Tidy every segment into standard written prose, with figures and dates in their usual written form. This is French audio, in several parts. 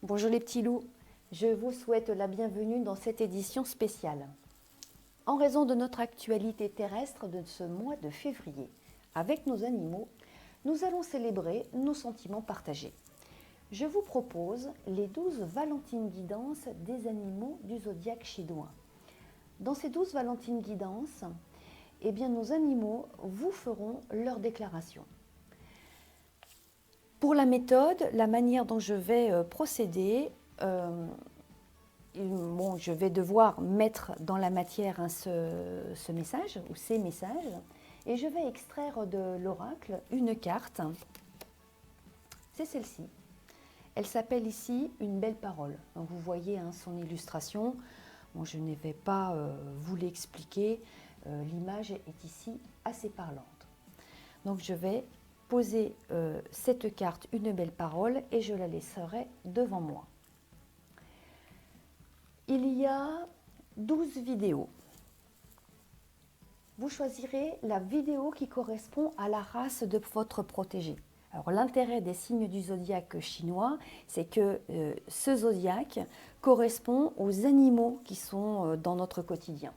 Bonjour les petits loups, je vous souhaite la bienvenue dans cette édition spéciale. En raison de notre actualité terrestre de ce mois de février, avec nos animaux, nous allons célébrer nos sentiments partagés. Je vous propose les 12 Valentines guidances des animaux du zodiaque chinois. Dans ces 12 Valentines guidances, nos animaux vous feront leur déclaration. Pour la méthode, la manière dont je vais procéder, je vais devoir mettre dans la matière ce message ou ces messages et je vais extraire de l'oracle une carte. C'est celle-ci. Elle s'appelle ici une belle parole. Donc vous voyez son illustration. Bon, je ne vais pas vous l'expliquer. L'image est ici assez parlante. Donc je vais poser cette carte une belle parole et je la laisserai devant moi. Il y a 12 vidéos. Vous choisirez la vidéo qui correspond à la race de votre protégé. Alors l'intérêt des signes du zodiaque chinois, c'est que ce zodiaque correspond aux animaux qui sont dans notre quotidien.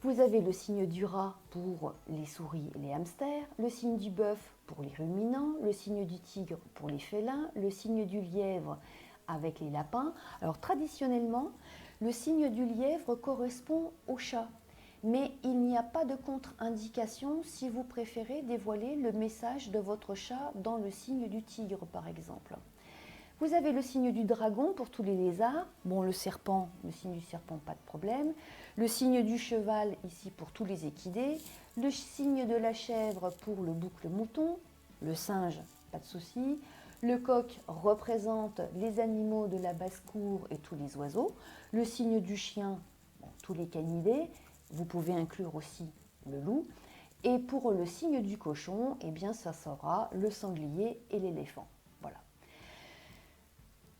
Vous avez le signe du rat pour les souris et les hamsters, le signe du bœuf pour les ruminants, le signe du tigre pour les félins, le signe du lièvre avec les lapins. Alors traditionnellement, le signe du lièvre correspond au chat, mais il n'y a pas de contre-indication si vous préférez dévoiler le message de votre chat dans le signe du tigre par exemple. Vous avez le signe du dragon pour tous les lézards. Bon, le serpent, le signe du serpent, pas de problème. Le signe du cheval, ici pour tous les équidés. Le signe de la chèvre pour le boucle-mouton. Le singe, pas de souci. Le coq représente les animaux de la basse-cour et tous les oiseaux. Le signe du chien, tous les canidés. Vous pouvez inclure aussi le loup. Et pour le signe du cochon, ça sera le sanglier et l'éléphant. Voilà.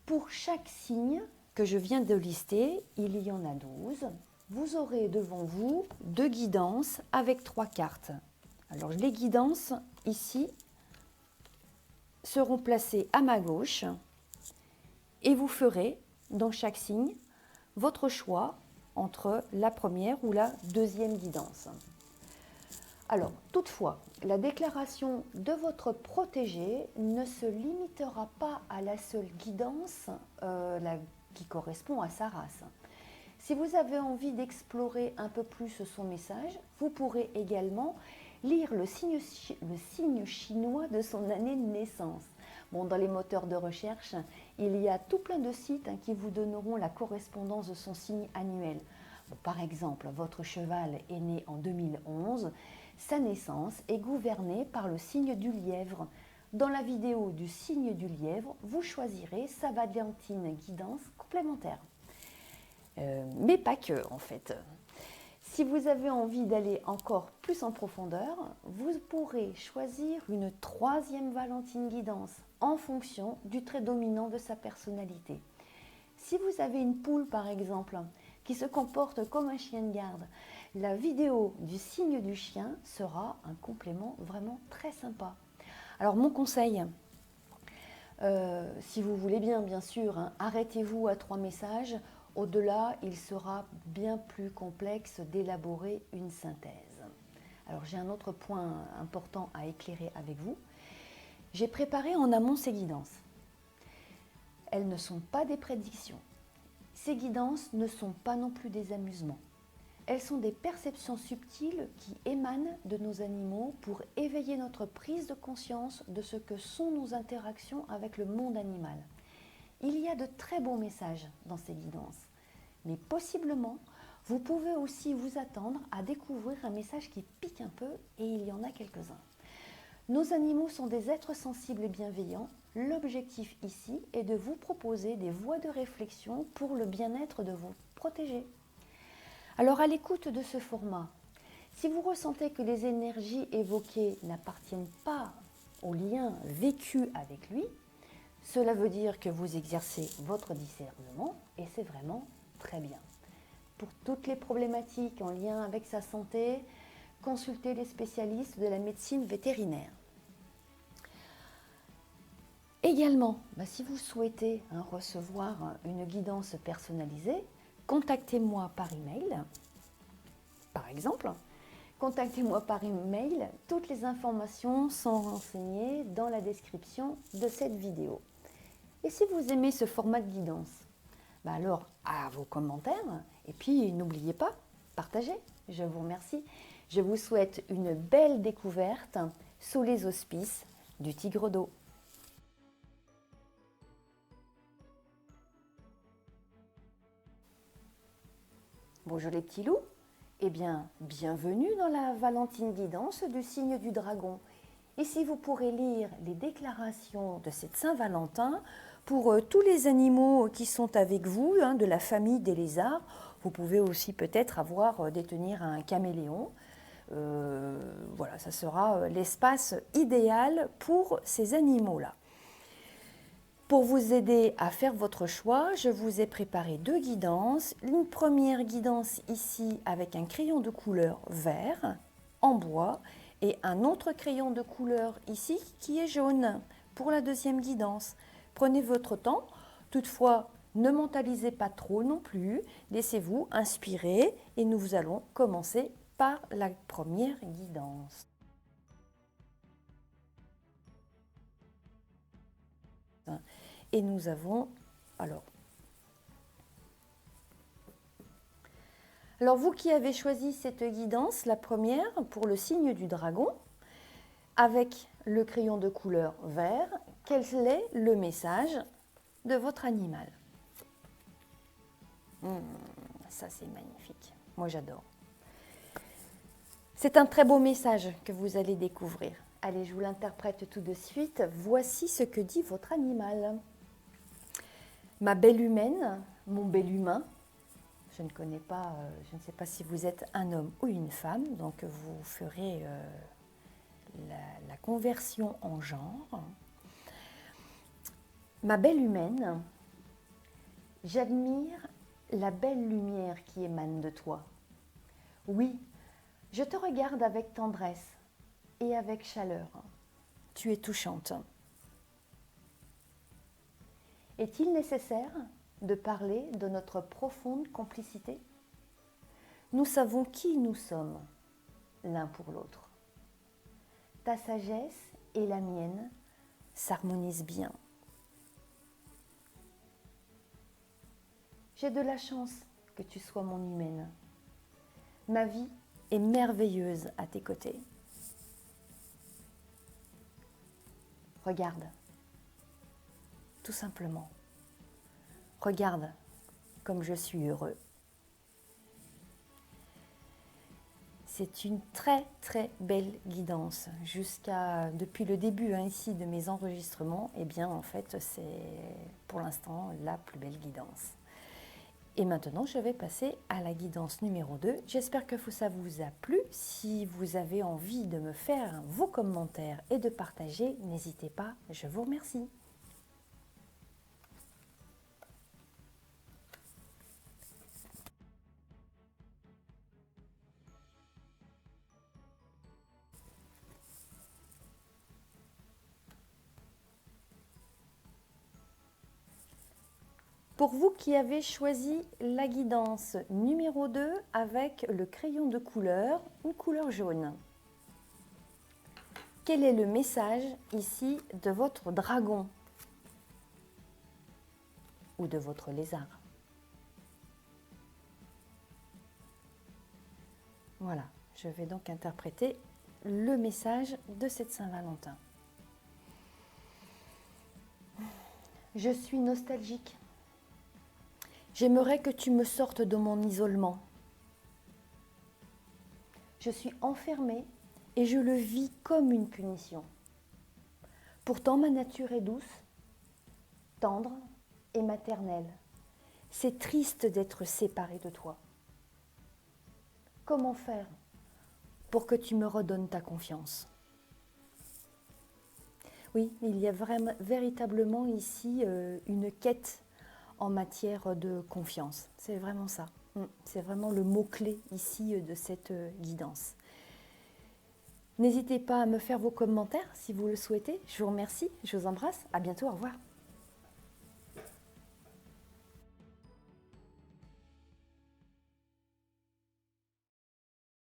Pour chaque signe que je viens de lister, il y en a 12. Vous aurez devant vous 2 guidances avec 3 cartes. Alors les guidances ici seront placées à ma gauche et vous ferez dans chaque signe votre choix entre la première ou la deuxième guidance. Alors, toutefois, la déclaration de votre protégé ne se limitera pas à la seule guidance qui correspond à sa race. Si vous avez envie d'explorer un peu plus son message, vous pourrez également lire le signe chinois de son année de naissance. Bon, dans les moteurs de recherche, il y a tout plein de sites qui vous donneront la correspondance de son signe annuel. Bon, par exemple, votre cheval est né en 2011. Sa naissance est gouvernée par le signe du lièvre. Dans la vidéo du signe du lièvre, vous choisirez sa Valentine guidance complémentaire. Mais pas que, en fait. Si vous avez envie d'aller encore plus en profondeur, vous pourrez choisir une 3e Valentine guidance en fonction du trait dominant de sa personnalité. Si vous avez une poule, par exemple, qui se comporte comme un chien de garde, la vidéo du signe du chien sera un complément vraiment très sympa. Alors mon conseil, si vous voulez bien sûr, arrêtez-vous à 3 messages. Au-delà, il sera bien plus complexe d'élaborer une synthèse. Alors j'ai un autre point important à éclairer avec vous. J'ai préparé en amont ces guidances. Elles ne sont pas des prédictions. Ces guidances ne sont pas non plus des amusements. Elles sont des perceptions subtiles qui émanent de nos animaux pour éveiller notre prise de conscience de ce que sont nos interactions avec le monde animal. Il y a de très beaux messages dans ces guidances, mais possiblement, vous pouvez aussi vous attendre à découvrir un message qui pique un peu, et il y en a quelques-uns. Nos animaux sont des êtres sensibles et bienveillants. L'objectif ici est de vous proposer des voies de réflexion pour le bien-être de vos protégés. Alors à l'écoute de ce format, si vous ressentez que les énergies évoquées n'appartiennent pas au lien vécu avec lui, cela veut dire que vous exercez votre discernement et c'est vraiment très bien. Pour toutes les problématiques en lien avec sa santé, consultez les spécialistes de la médecine vétérinaire. Également, si vous souhaitez recevoir une guidance personnalisée, contactez-moi par email, par exemple. Contactez-moi par email, toutes les informations sont renseignées dans la description de cette vidéo. Et si vous aimez ce format de guidance, alors à vos commentaires, et puis n'oubliez pas, partagez. Je vous remercie. Je vous souhaite une belle découverte sous les auspices du Tigre d'eau. Bonjour les petits loups, bienvenue dans la Valentine Guidance du signe du dragon. Ici vous pourrez lire les déclarations de cette Saint-Valentin pour tous les animaux qui sont avec vous, de la famille des lézards. Vous pouvez aussi peut-être détenir un caméléon. Voilà, ça sera l'espace idéal pour ces animaux-là. Pour vous aider à faire votre choix, je vous ai préparé 2 guidances. Une première guidance ici avec un crayon de couleur vert en bois et un autre crayon de couleur ici qui est jaune pour la deuxième guidance. Prenez votre temps, toutefois ne mentalisez pas trop non plus, laissez-vous inspirer et nous allons commencer par la première guidance. Et nous avons, alors vous qui avez choisi cette guidance, la première pour le signe du dragon, avec le crayon de couleur vert, quel est le message de votre animal? Ça c'est magnifique, moi j'adore. C'est un très beau message que vous allez découvrir. Allez, je vous l'interprète tout de suite. Voici ce que dit votre animal. Ma belle humaine, mon bel humain, je ne connais pas, je ne sais pas si vous êtes un homme ou une femme, donc vous ferez la conversion en genre. Ma belle humaine, j'admire la belle lumière qui émane de toi. Oui, je te regarde avec tendresse et avec chaleur. Tu es touchante. Est-il nécessaire de parler de notre profonde complicité? Nous savons qui nous sommes l'un pour l'autre. Ta sagesse et la mienne s'harmonisent bien. J'ai de la chance que tu sois mon humaine. Ma vie est merveilleuse à tes côtés. Regarde, tout simplement. Regarde comme je suis heureux. C'est une très très belle guidance. Depuis le début ici de mes enregistrements, en fait c'est pour l'instant la plus belle guidance. Et maintenant je vais passer à la guidance numéro 2. J'espère que ça vous a plu. Si vous avez envie de me faire vos commentaires et de partager, n'hésitez pas, je vous remercie. Pour vous qui avez choisi la guidance numéro 2 avec le crayon de couleur, une couleur jaune. Quel est le message ici de votre dragon ou de votre lézard? Voilà, je vais donc interpréter le message de cette Saint-Valentin. Je suis nostalgique. J'aimerais que tu me sortes de mon isolement. Je suis enfermée et je le vis comme une punition. Pourtant, ma nature est douce, tendre et maternelle. C'est triste d'être séparée de toi. Comment faire pour que tu me redonnes ta confiance? Oui, il y a véritablement ici une quête en matière de confiance. C'est vraiment ça. C'est vraiment le mot-clé ici de cette guidance. N'hésitez pas à me faire vos commentaires si vous le souhaitez. Je vous remercie, je vous embrasse. À bientôt, au revoir.